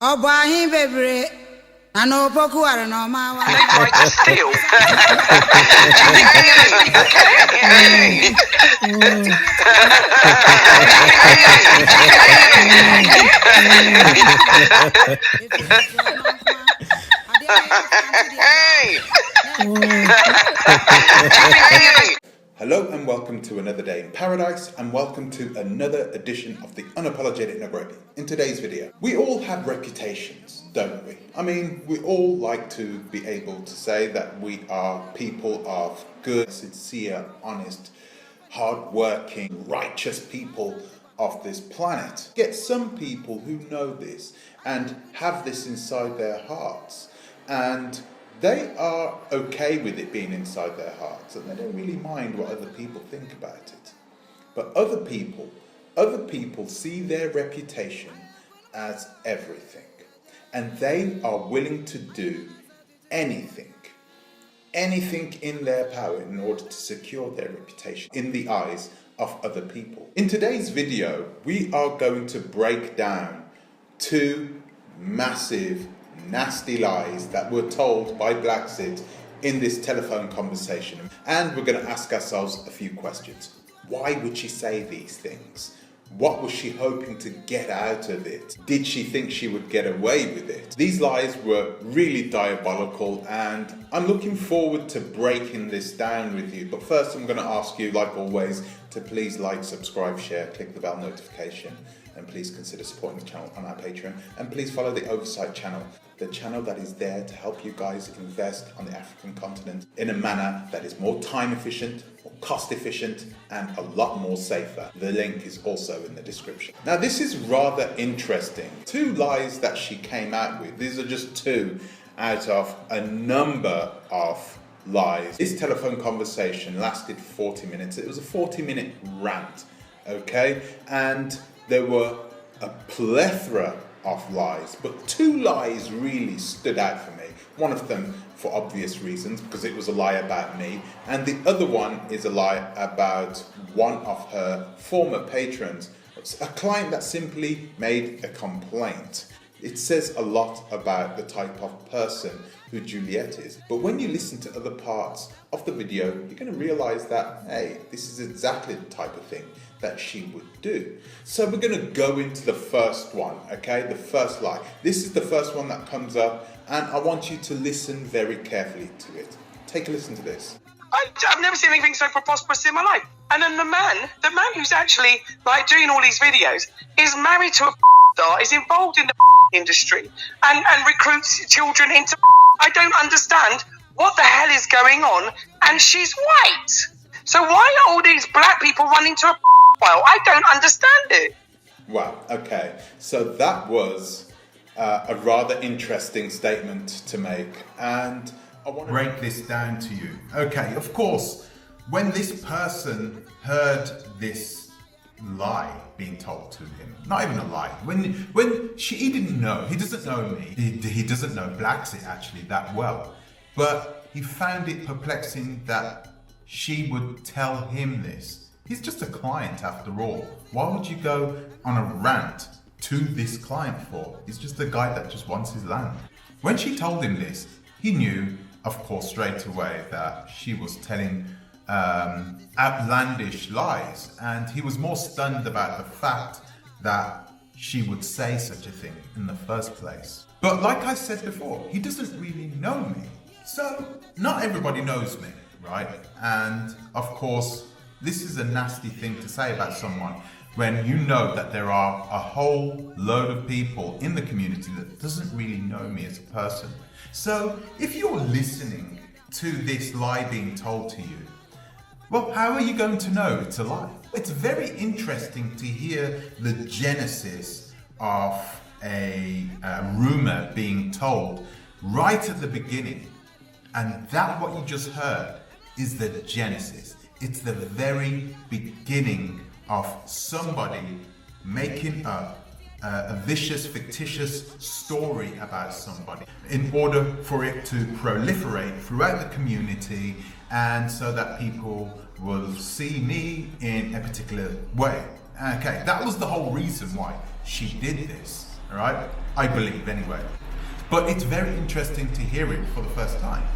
Obahi bebre, and Opoku are no ma. They tried to steal. Hello and welcome to another day in paradise, and welcome to another edition of the Unapologetic Nairobi. In today's video, we all have reputations, don't we? I mean, we all like to be able to say that we are people of good, sincere, honest, hard-working, righteous people of this planet. Yet some people who know this and have this inside their hearts, and they are okay with it being inside their hearts, and they don't really mind what other people think about it. But other people see their reputation as everything, and they are willing to do anything in their power in order to secure their reputation in the eyes of other people. In today's video, we are going to break down two massive nasty lies that were told by Blaxit in this telephone conversation, and we're going to ask ourselves a few questions. Why would she say these things? What was she hoping to get out of it? Did she think she would get away with it? These lies were really diabolical, and I'm looking forward to breaking this down with you. But first, I'm going to ask you, like always, to please like, subscribe, share, click the bell notification, and please consider supporting the channel on our Patreon. And please follow the Oversight channel, the channel that is there to help you guys invest on the African continent in a manner that is more time efficient, more cost efficient, and a lot more safer. The link is also in the description. Now, this is rather interesting. Two lies that she came out with. These are just two out of a number of lies. This telephone conversation lasted 40 minutes. It was a 40-minute rant, okay? And there were a plethora of lies, but two lies really stood out for me. One of them for obvious reasons, because it was a lie about me, and the other one is a lie about one of her former patrons, a client that simply made a complaint. It says a lot about the type of person who Juliet is. But when you listen to other parts of the video, you're going to realize that, hey, this is exactly the type of thing that she would do. So we're going to go into the first one, okay? The first lie. This is the first one that comes up, and I want you to listen very carefully to it. Take a listen to this. I've never seen anything so preposterous in my life. And then the man who's actually like doing all these videos is married to a star, is involved in the industry and recruits children into. I don't understand what the hell is going on, and she's white. So why are all these black people running to a well? I don't understand it. Wow, okay. So that was a rather interesting statement to make, and I want to break this down to you. Okay, of course, when this person heard this lie being told to him, not even a lie, he didn't know, he doesn't know me, he doesn't know Blaxit actually that well, but he found it perplexing that she would tell him this. He's just a client after all. Why would you go on a rant to this client for? He's just a guy that just wants his land. When she told him this, he knew, of course, straight away that she was telling outlandish lies, and he was more stunned about the fact that she would say such a thing in the first place. But like I said before, he doesn't really know me. So not everybody knows me, right? And of course, this is a nasty thing to say about someone when you know that there are a whole load of people in the community that doesn't really know me as a person. So if you're listening to this lie being told to you, well, how are you going to know it's a lie? It's very interesting to hear the genesis of a rumor being told right at the beginning. And that what you just heard is the genesis. It's the very beginning of somebody making up a vicious, fictitious story about somebody in order for it to proliferate throughout the community, and so that people will see me in a particular way. Okay, that was the whole reason why she did this. all right? I believe anyway. But it's very interesting to hear it for the first time,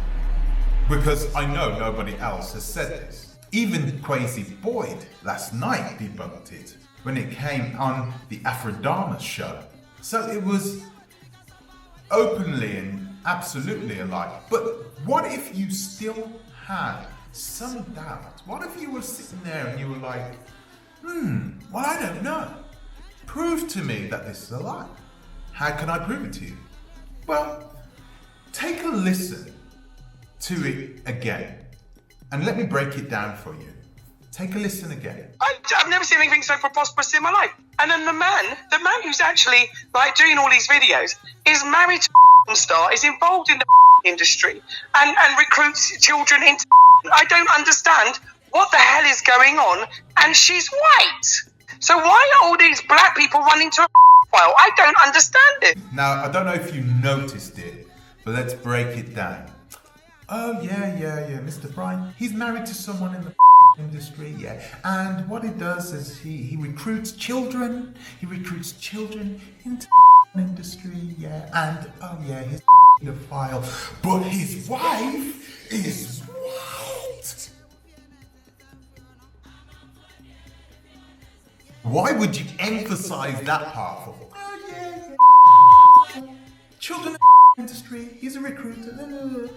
because I know nobody else has said this. Even Crazy Boyd last night debunked it when it came on the Afrodamas show. So it was openly and absolutely a lie. But what if you still had some doubt? What if you were sitting there and you were like, well, I don't know. Prove to me that this is a lie. How can I prove it to you? Well, take a listen to it again and let me break it down for you. Take a listen again. I've never seen anything so preposterous in my life. And then the man who's actually like doing all these videos is married to a star, is involved in the industry and recruits children into. I don't understand what the hell is going on. And she's white. So why are all these black people running to a file? I don't understand it. Now, I don't know if you noticed it, but let's break it down. Oh, yeah, Mr. Brian. He's married to someone in the industry, yeah. And what he does is he recruits children. He recruits children into the industry, yeah. And, oh, yeah, he's a file. But his wife is white. Why would you emphasize that part? Oh, yeah. Children in the industry. He's a recruiter.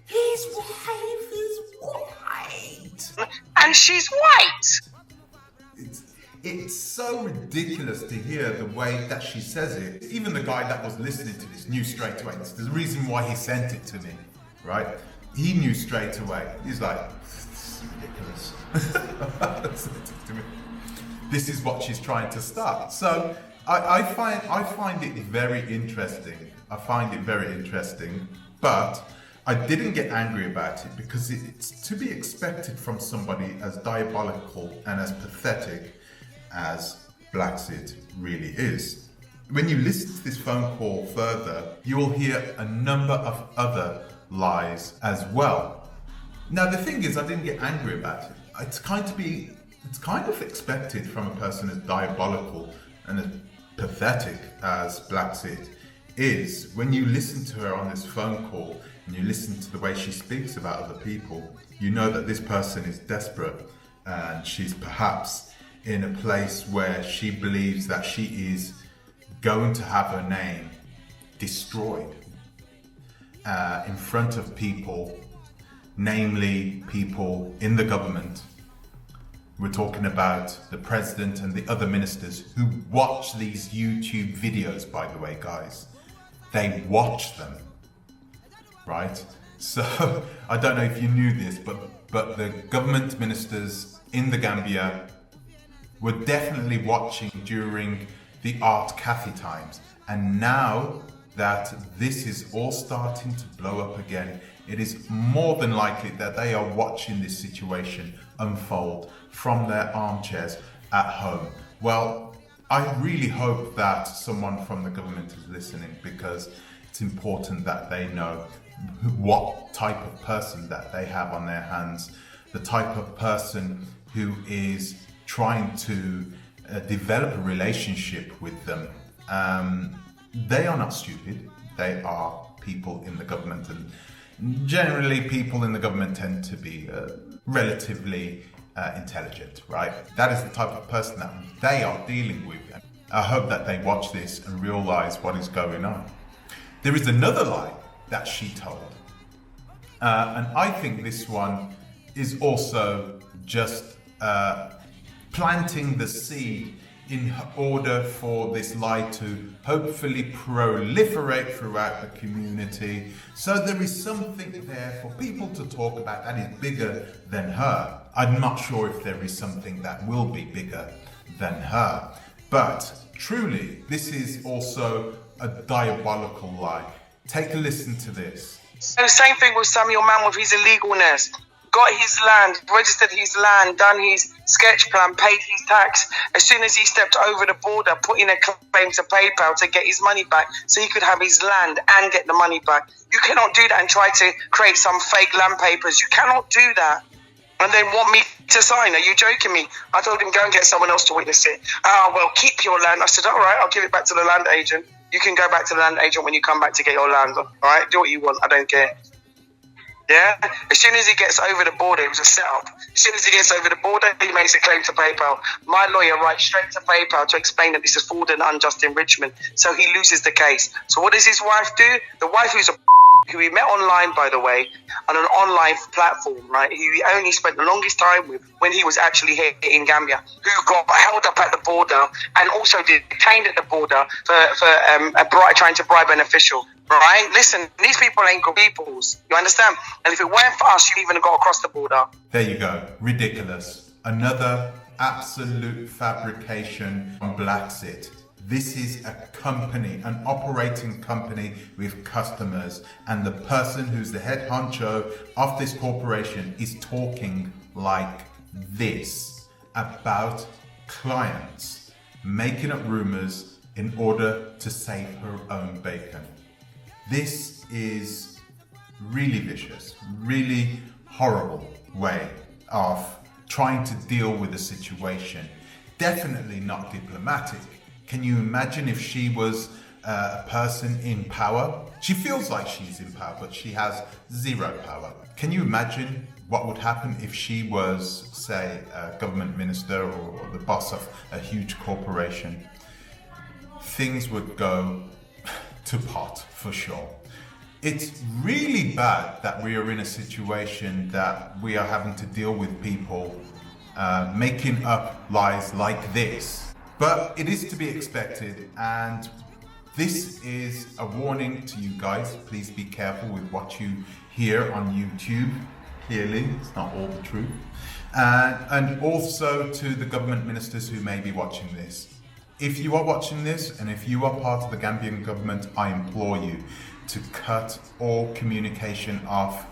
His wife is white. And she's white. It's so ridiculous to hear the way that she says it. Even the guy that was listening to this knew straight away. There's the reason why he sent it to me, right? He knew straight away. He's like, this is ridiculous. This is what she's trying to start. So I find it very interesting. I find it very interesting, but I didn't get angry about it because it's to be expected from somebody as diabolical and as pathetic as Blaxit really is. When you listen to this phone call further, you will hear a number of other lies as well. Now the thing is, I didn't get angry about it. It's kind of expected from a person as diabolical and as pathetic as Blaxit is. When you listen to her on this phone call and you listen to the way she speaks about other people, you know that this person is desperate and she's perhaps in a place where she believes that she is going to have her name destroyed in front of people, namely people in the government. We're talking about the president and the other ministers who watch these YouTube videos, by the way, guys. They watch them, right? So, I don't know if you knew this, but the government ministers in the Gambia were definitely watching during the Art Cafe times. And now that this is all starting to blow up again, it is more than likely that they are watching this situation unfold from their armchairs at home. Well, I really hope that someone from the government is listening, because it's important that they know what type of person that they have on their hands, the type of person who is trying to develop a relationship with them. They are not stupid. They are people in the government, and generally people in the government tend to be relatively intelligent, right? That is the type of person that they are dealing with. I hope that they watch this and realize what is going on. There is another lie that she told, and I think this one is also just planting the seed in order for this lie to hopefully proliferate throughout the community. So there is something there for people to talk about that is bigger than her. I'm not sure if there is something that will be bigger than her. But truly, this is also a diabolical lie. Take a listen to this. So same thing with Samuel Mann with his illegalness. Got his land, registered his land, done his sketch plan, paid his tax. As soon as he stepped over the border, put in a claim to PayPal to get his money back so he could have his land and get the money back. You cannot do that and try to create some fake land papers. You cannot do that. And then want me to sign. Are you joking me? I told him, go and get someone else to witness it. Oh, well, keep your land. I said, all right, I'll give it back to the land agent. You can go back to the land agent when you come back to get your land. All right, do what you want. I don't care. Yeah? As soon as he gets over the border, it was a setup. As soon as he gets over the border, he makes a claim to PayPal. My lawyer writes straight to PayPal to explain that this is fraud and unjust enrichment. So he loses the case. So what does his wife do? The wife, who's a who he met online, by the way, on an online platform, right, who he only spent the longest time with when he was actually here in Gambia, who got held up at the border and also detained at the border for trying to bribe an official. Right? Listen, these people ain't good peoples. You understand? And if it weren't for us, you even got across the border. There you go. Ridiculous. Another absolute fabrication on Blaxit. This is a company, an operating company with customers, and the person who's the head honcho of this corporation is talking like this about clients, making up rumors in order to save her own bacon. This is really vicious, really horrible way of trying to deal with the situation. Definitely not diplomatic. Can you imagine if she was a person in power? She feels like she's in power, but she has zero power. Can you imagine what would happen if she was, say, a government minister or the boss of a huge corporation? Things would go to pot for sure. It's really bad that we are in a situation that we are having to deal with people making up lies like this. But it is to be expected, and this is a warning to you guys. Please be careful with what you hear on YouTube. Clearly, it's not all the truth. And also to the government ministers who may be watching this. If you are watching this, and if you are part of the Gambian government, I implore you to cut all communication off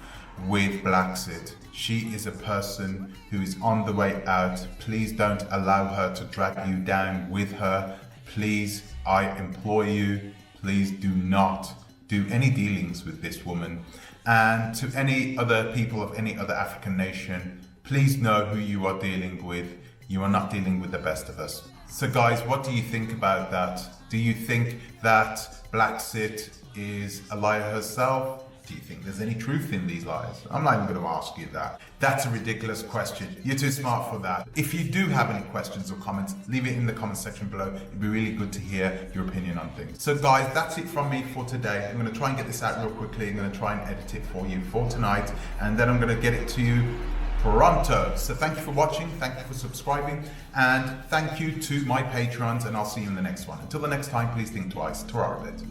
with Blaxit. She is a person who is on the way out. Please don't allow her to drag you down with her. Please, I implore you, please do not do any dealings with this woman. And to any other people of any other African nation, please know who you are dealing with. You are not dealing with the best of us. So guys, what do you think about that? Do you think that Blaxit is a liar herself? Do you think there's any truth in these lies? I'm not even going to ask you that. That's a ridiculous question. You're too smart for that. If you do have any questions or comments, leave it in the comment section below. It'd be really good to hear your opinion on things. So guys, that's it from me for today. I'm going to try and get this out real quickly. I'm going to try and edit it for you for tonight, and then I'm going to get it to you pronto. So thank you for watching, thank you for subscribing, and thank you to my patrons, and I'll see you in the next one. Until the next time, please think twice. Ta-ra a bit.